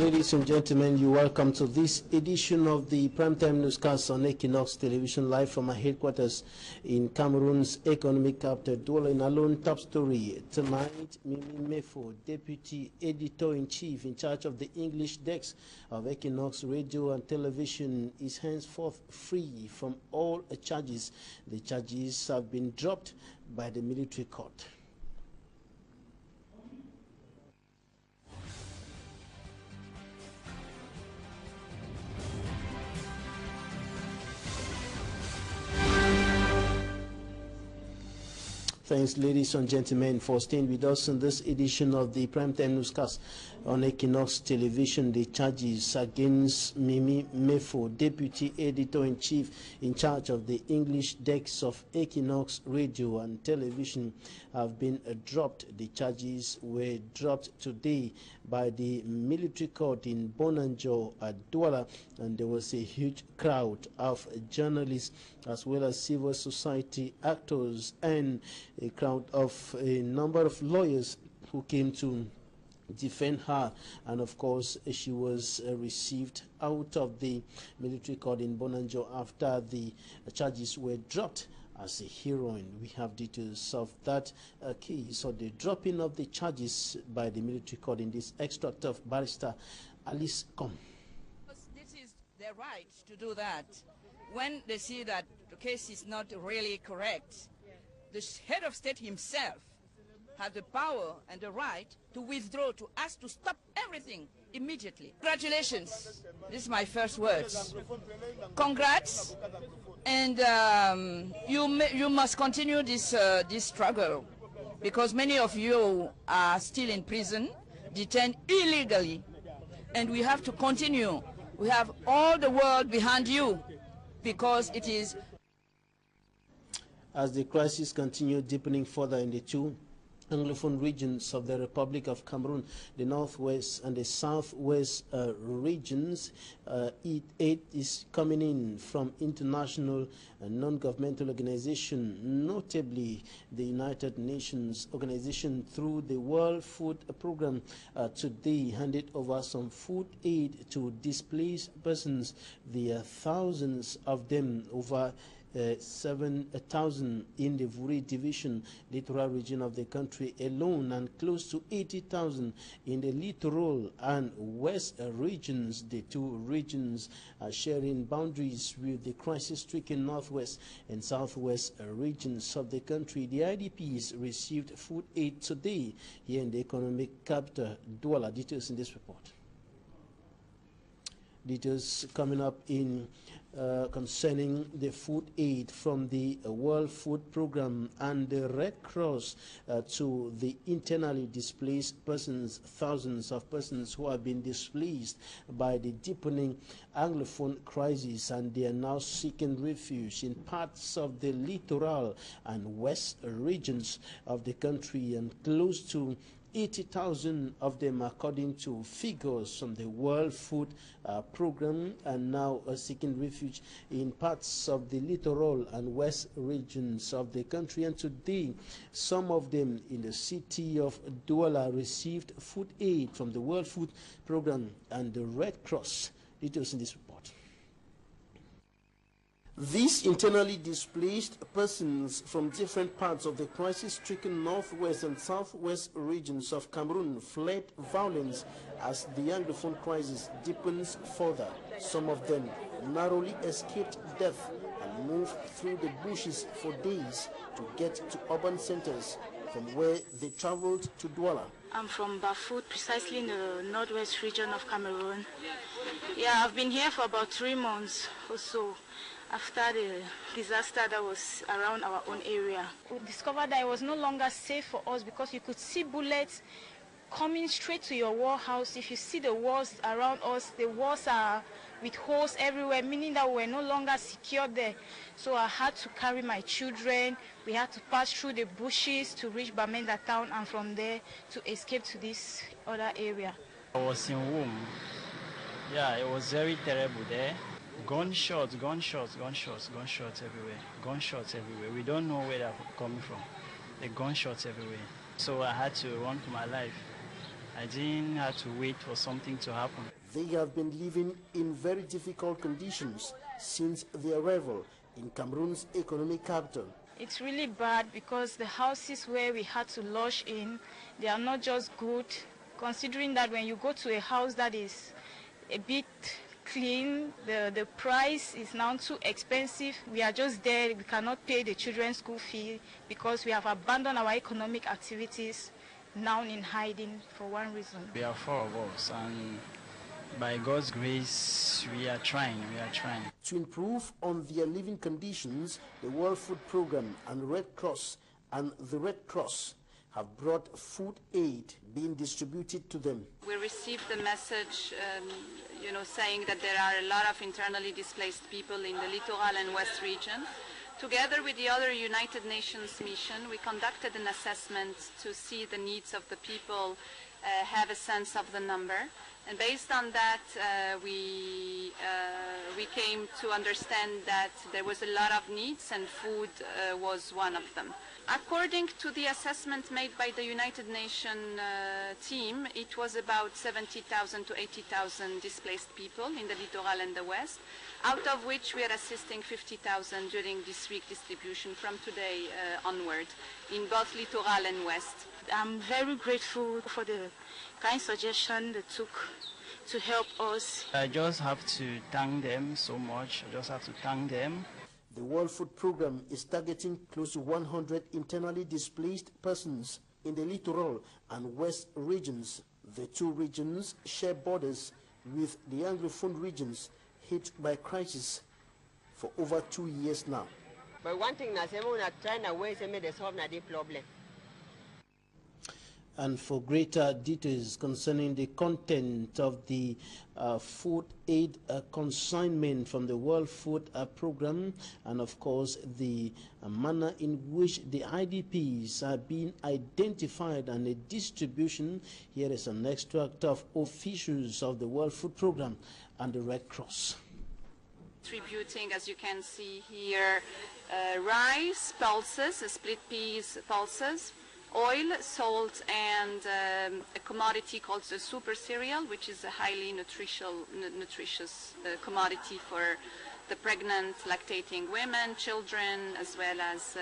Ladies and gentlemen, you're welcome to this edition of the Primetime Newscast on Equinox Television, live from our headquarters in Cameroon's economic capital, Douala. In Alone top story tonight, Mimi Mefo, Deputy Editor-in-Chief in charge of the English desk of Equinox Radio and Television, is henceforth free from all charges. The charges have been dropped by the military court. Thanks, ladies and gentlemen, for staying with us in this edition of the Primetime Newscast on Equinox Television. The charges against Mimi Mefo, Deputy Editor-in-Chief in charge of the English desk of Equinox Radio and Television, have been dropped. The charges were dropped today by the military court in Bonanjo at Douala, and there was a huge crowd of journalists as well as civil society actors and a crowd of a number of lawyers who came to defend her. And of course, she was received out of the military court in Bonanjo after the charges were dropped as a heroine. We have details of that case, or the dropping of the charges by the military court in this extract of Barrister Alice Com. This is their right to do that. When they see that the case is not really correct, the head of state himself has the power and the right to withdraw, to ask to stop everything immediately. Congratulations. This is my first words. Congrats. And you must continue this struggle, because many of you are still in prison, detained illegally, and we have to continue. We have all the world behind you, because it is. As the crisis continued deepening further in the two Anglophone regions of the Republic of Cameroon, the Northwest and the Southwest regions, aid is coming in from international and non-governmental organizations, notably the United Nations organization through the World Food Program. Today handed over some food aid to displaced persons. There are thousands of them, over 7,000 in the Vuri division, littoral region of the country alone, and close to 80,000 in the littoral and west regions. The two regions are sharing boundaries with the crisis-stricken northwest and southwest regions of the country. The IDPs received food aid today here in the economic capital, Douala. Details in this report. Details coming up in concerning the food aid from the World Food Program and the Red Cross to the internally displaced persons, thousands of persons who have been displaced by the deepening Anglophone crisis, and they are now seeking refuge in parts of the littoral and west regions of the country, and close to 80,000 of them, according to figures from the World Food Program, and now seeking refuge in parts of the littoral and west regions of the country. And today, some of them in the city of Douala received food aid from the World Food Program and the Red Cross. Details in this report. These internally displaced persons from different parts of the crisis-stricken northwest and southwest regions of Cameroon fled violence as the Anglophone crisis deepens further. Some of them narrowly escaped death and moved through the bushes for days to get to urban centers, from where they traveled to Douala. I'm from Bafut, precisely in the northwest region of Cameroon. Yeah, I've been here for about 3 months or so, after the disaster that was around our own area. We discovered that it was no longer safe for us, because you could see bullets coming straight to your wall house. If you see the walls around us, the walls are with holes everywhere, meaning that we were no longer secure there. So I had to carry my children. We had to pass through the bushes to reach Bamenda town, and from there to escape to this other area. I was in womb. Yeah, it was very terrible there. Gunshots everywhere. Gunshots everywhere. We don't know where they're coming from. The gunshots everywhere. So I had to run for my life. I didn't have to wait for something to happen. They have been living in very difficult conditions since their arrival in Cameroon's economic capital. It's really bad because the houses where we had to lodge in, they are not just good, considering that when you go to a house that is a bit clean, the price is now too expensive. We are just there, we cannot pay the children's school fee because we have abandoned our economic activities, now in hiding for one reason. We are 4 of us, and by God's grace, we are trying. To improve on their living conditions, the World Food Programme and Red Cross have brought food aid being distributed to them. We received the message, saying that there are a lot of internally displaced people in the Littoral and West region. Together with the other United Nations mission, we conducted an assessment to see the needs of the people, have a sense of the number. And based on that, we came to understand that there was a lot of needs and food was one of them. According to the assessment made by the United Nations team, it was about 70,000 to 80,000 displaced people in the Littoral and the West, out of which we are assisting 50,000 during this week distribution from today onward in both Littoral and West. I'm very grateful for the kind suggestion they took to help us. I just have to thank them so much. I just have to thank them. The World Food Programme is targeting close to 100 internally displaced persons in the Littoral and West regions. The two regions share borders with the Anglophone regions hit by crisis for over 2 years now. But one thing that's trying to ways to make the solve the problem. And for greater details concerning the content of the food aid consignment from the World Food Programme, and of course the manner in which the IDPs are being identified and the distribution, here is an extract of officials of the World Food Programme and the Red Cross. Distributing, as you can see here, rice, pulses, split peas pulses, oil, salt, and a commodity called the super cereal, which is a highly nutritious commodity for the pregnant, lactating women, children, as well as,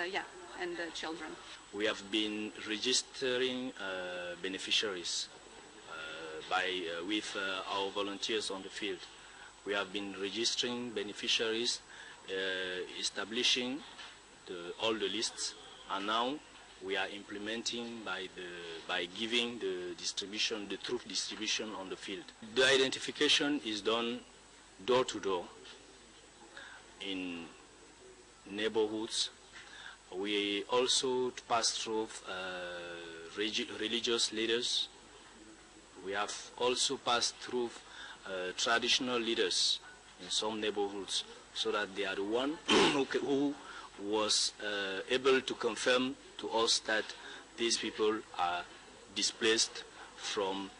and children. We have been registering beneficiaries with our volunteers on the field. We have been registering beneficiaries, establishing all the lists, and now we are implementing by giving the distribution, the troop distribution on the field. The identification is done door to door in neighborhoods. We also pass through religious leaders. We have also passed through traditional leaders in some neighborhoods, so that they are the one who was able to confirm to us that these people are displaced from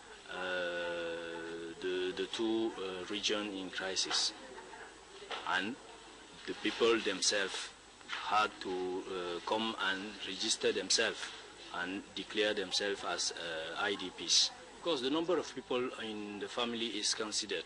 the two regions in crisis, and the people themselves had to come and register themselves and declare themselves as IDPs, because the number of people in the family is considered.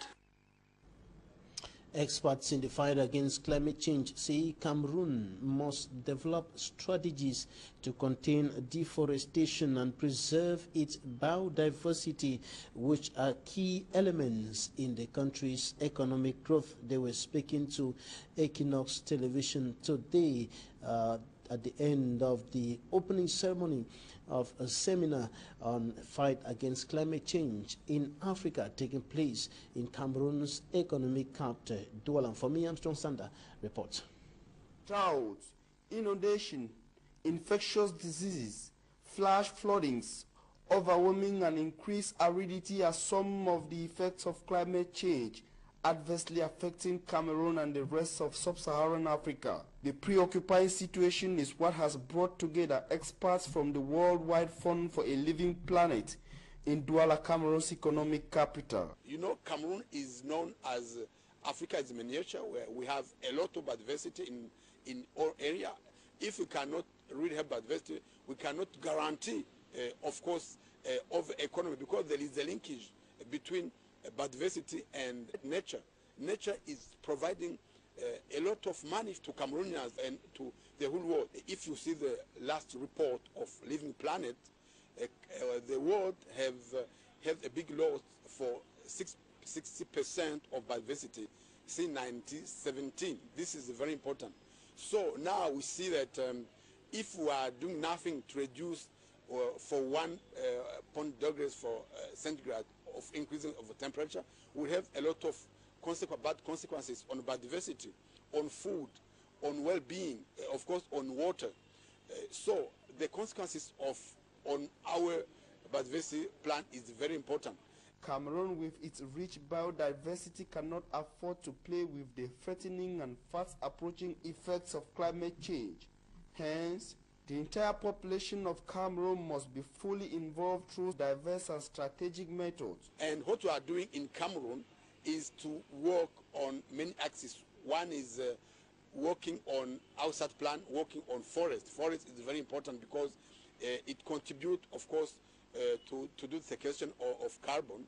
Experts in the fight against climate change say Cameroon must develop strategies to contain deforestation and preserve its biodiversity, which are key elements in the country's economic growth. They were speaking to Equinox Television today at the end of the opening ceremony of a seminar on fight against climate change in Africa taking place in Cameroon's economic capital, Douala. For me, Armstrong Sander reports. Droughts, inundation, infectious diseases, flash floodings, overwhelming and increased aridity are some of the effects of climate change adversely affecting Cameroon and the rest of sub-Saharan Africa. The preoccupying situation is what has brought together experts from the Worldwide Fund for a Living Planet in Douala, Cameroon's economic capital. You know, Cameroon is known as Africa is miniature, where we have a lot of biodiversity in all areas. If we cannot really have biodiversity, we cannot guarantee, of course, of the economy, because there is a linkage between biodiversity and nature. Nature is providing a lot of money to Cameroonians and to the whole world. If you see the last report of Living Planet, the world have a big loss for 60% of biodiversity since 1917. This is very important. So now we see that if we are doing nothing to reduce for 1 degrees for centigrade of increasing of the temperature, we have a lot of bad consequences on biodiversity, on food, on well-being, of course, on water. So the consequences on our biodiversity plan is very important. Cameroon, with its rich biodiversity, cannot afford to play with the threatening and fast-approaching effects of climate change. Hence, the entire population of Cameroon must be fully involved through diverse and strategic methods. And what we are doing in Cameroon is to work on many axes. One is working on outside plan, working on forest. Forest is very important because it contributes, of course, to do the sequestration of carbon.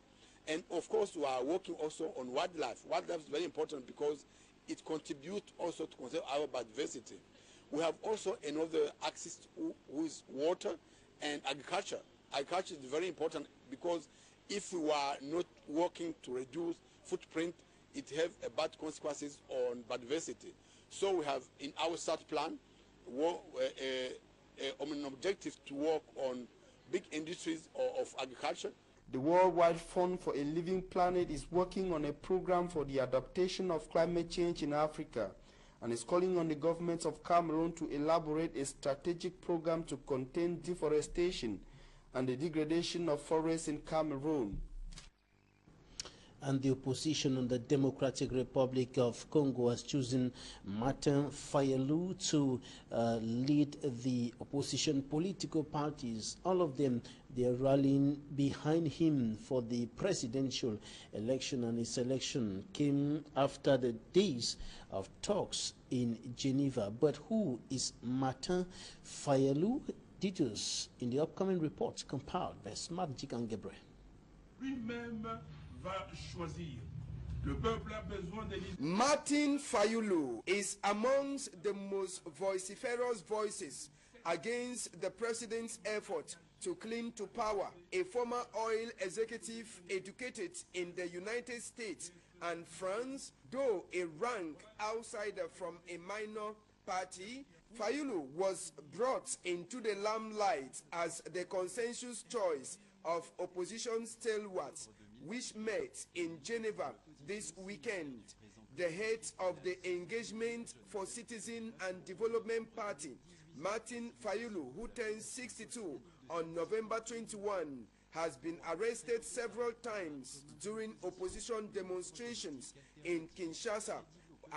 And of course, we are working also on wildlife. Wildlife is very important because it contributes also to conserve our biodiversity. We have also another axis who is water and agriculture. Agriculture is very important because if we are not working to reduce footprint, it has bad consequences on biodiversity. So we have in our SAT plan an objective to work on big industries of agriculture. The Worldwide Fund for a Living Planet is working on a program for the adaptation of climate change in Africa and is calling on the government of Cameroon to elaborate a strategic program to contain deforestation and the degradation of forests in Cameroon. And the opposition in the Democratic Republic of Congo has chosen Martin Fayulu to lead the opposition political parties. All of them, they are rallying behind him for the presidential election, and his election came after the days of talks in Geneva. But who is Martin Fayulu? Details in the upcoming report compiled by Smart Jikan Gebre. Martin Fayulu is amongst the most vociferous voices against the president's effort to cling to power. A former oil executive educated in the United States and France, though a rank outsider from a minor party, Fayulu was brought into the limelight as the consensus choice of opposition stalwarts, which met in Geneva this weekend. The head of the Engagement for Citizen and Development Party, Martin Fayulu, who turned 62 on November 21, has been arrested several times during opposition demonstrations in Kinshasa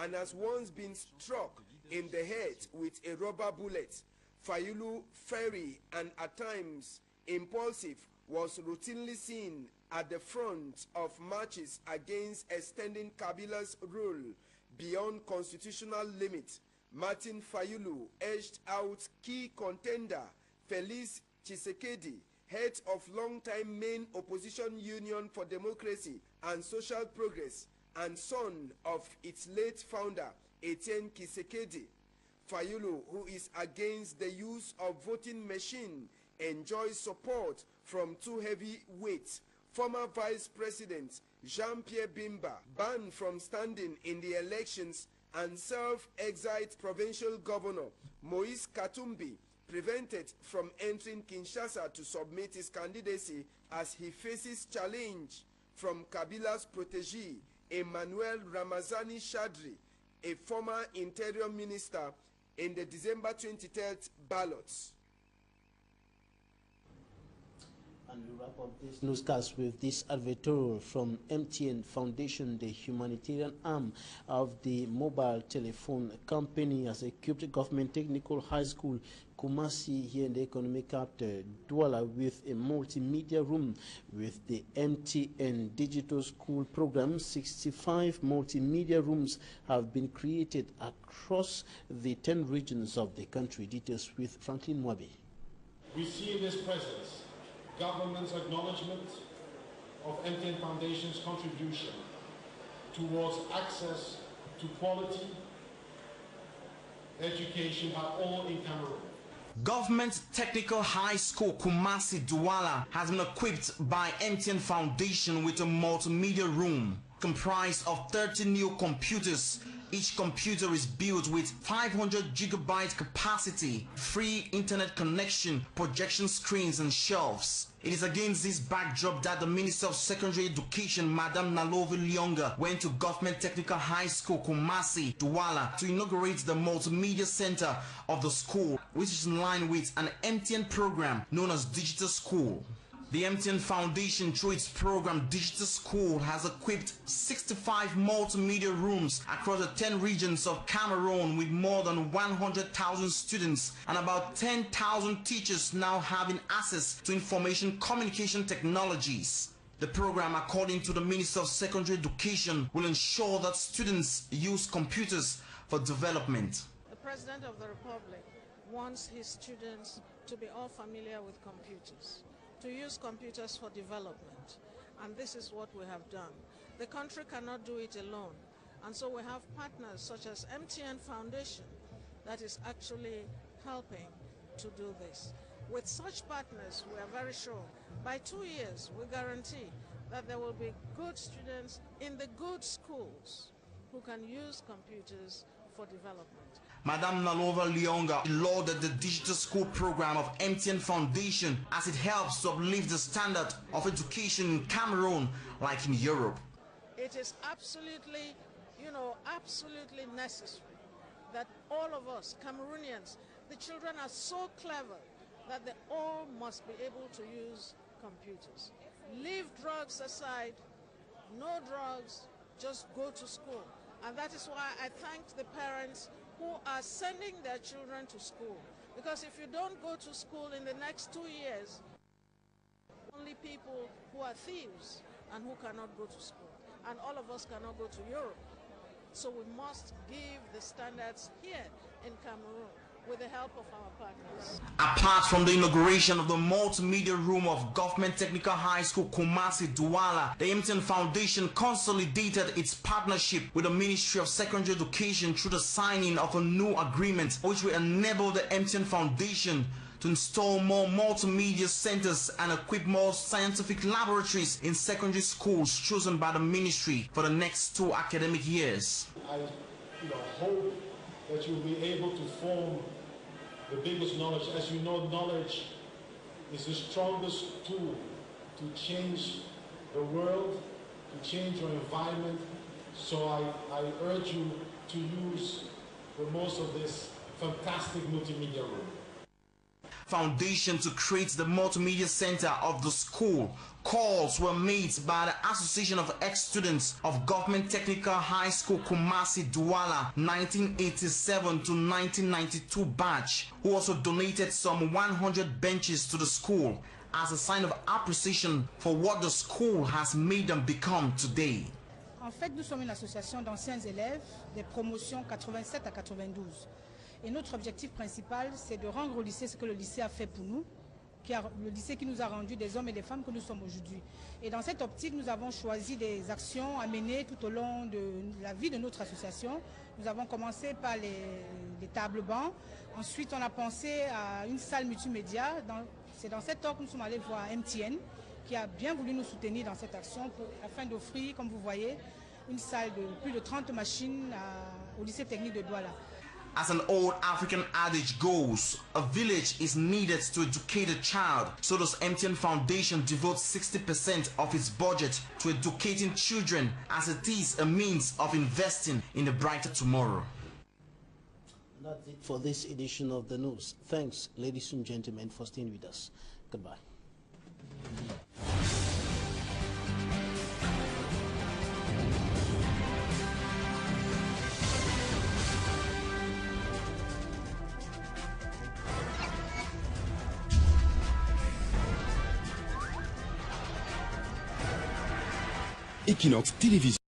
and has once been struck in the head with a rubber bullet. Fayulu, fiery and at times impulsive, was routinely seen at the front of marches against extending Kabila's rule beyond constitutional limits. Martin Fayulu edged out key contender Félix Tshisekedi, head of long-time main opposition Union for Democracy and Social Progress and son of its late founder Etienne Tshisekedi. Fayulu, who is against the use of voting machine, enjoys support from two heavyweights: former Vice President Jean-Pierre Bemba, banned from standing in the elections, and self-exiled provincial governor Moïse Katumbi, prevented from entering Kinshasa to submit his candidacy as he faces challenge from Kabila's protégé Emmanuel Ramazani Chadri, a former interior minister, in the December 23rd ballots. And we wrap up this newscast with this advertorial from MTN Foundation. The humanitarian arm of the mobile telephone company has equipped Government Technical High School Kumasi here in the economic capital Douala with a multimedia room with the MTN Digital School program. 65 multimedia rooms have been created across the 10 regions of the country. Details with Franklin Mwabi. We see in this presence government's acknowledgement of MTN Foundation's contribution towards access to quality education by all in Cameroon. Government Technical High School Kumasi Douala has been equipped by MTN Foundation with a multimedia room comprised of 30 new computers. Each computer is built with 500 gigabyte capacity, free internet connection, projection screens and shelves. It is against this backdrop that the Minister of Secondary Education, Madame Nalove Lyonga, went to Government Technical High School Kumasi Douala to inaugurate the multimedia center of the school, which is in line with an MTN program known as Digital School. The MTN Foundation, through its program Digital School, has equipped 65 multimedia rooms across the 10 regions of Cameroon with more than 100,000 students and about 10,000 teachers now having access to information communication technologies. The program, according to the Minister of Secondary Education, will ensure that students use computers for development. The President of the Republic wants his students to be all familiar with computers, to use computers for development, and this is what we have done. The country cannot do it alone, and so we have partners such as MTN Foundation that is actually helping to do this. With such partners, we are very sure by 2 years we guarantee that there will be good students in the good schools who can use computers for development. Madame Nalova Lyonga lauded the Digital School program of MTN Foundation as it helps to uplift the standard of education in Cameroon like in Europe. It is absolutely, absolutely necessary that all of us, Cameroonians, the children are so clever that they all must be able to use computers. Leave drugs aside, no drugs, just go to school. And that is why I thank the parents who are sending their children to school. Because if you don't go to school in the next 2 years, only people who are thieves and who cannot go to school. And all of us cannot go to Europe. So we must give the standards here in Cameroon with the help of our partners. Apart from the inauguration of the multimedia room of Government Technical High School Kumasi Douala, the MTN Foundation consolidated its partnership with the Ministry of Secondary Education through the signing of a new agreement which will enable the MTN Foundation to install more multimedia centers and equip more scientific laboratories in secondary schools chosen by the ministry for the next 2 academic years. I hope that you'll be able to form the biggest knowledge. As you know, knowledge is the strongest tool to change the world, to change your environment. So I urge you to use the most of this fantastic multimedia room. Foundation to create the multimedia center of the school. Calls were made by the Association of Ex-Students of Government Technical High School Kumasi Douala 1987 to 1992 batch, who also donated some 100 benches to the school as a sign of appreciation for what the school has made them become today. En fait, nous sommes une association d'anciens élèves des promotions 87 à 92. Et notre objectif principal, c'est de rendre au lycée ce que le lycée a fait pour nous, le lycée qui nous a rendu des hommes et des femmes que nous sommes aujourd'hui. Et dans cette optique, nous avons choisi des actions à mener tout au long de la vie de notre association. Nous avons commencé par les tables bancs. Ensuite, on a pensé à une salle multimédia. C'est dans cet ordre que nous sommes allés voir MTN, qui a bien voulu nous soutenir dans cette action afin d'offrir, comme vous voyez, une salle de plus de 30 machines au lycée technique de Douala. As an old African adage goes, a village is needed to educate a child. So does MTN Foundation devote 60% of its budget to educating children, as it is a means of investing in a brighter tomorrow. That's it for this edition of the news. Thanks, ladies and gentlemen, for staying with us. Goodbye. EquinoxeTv.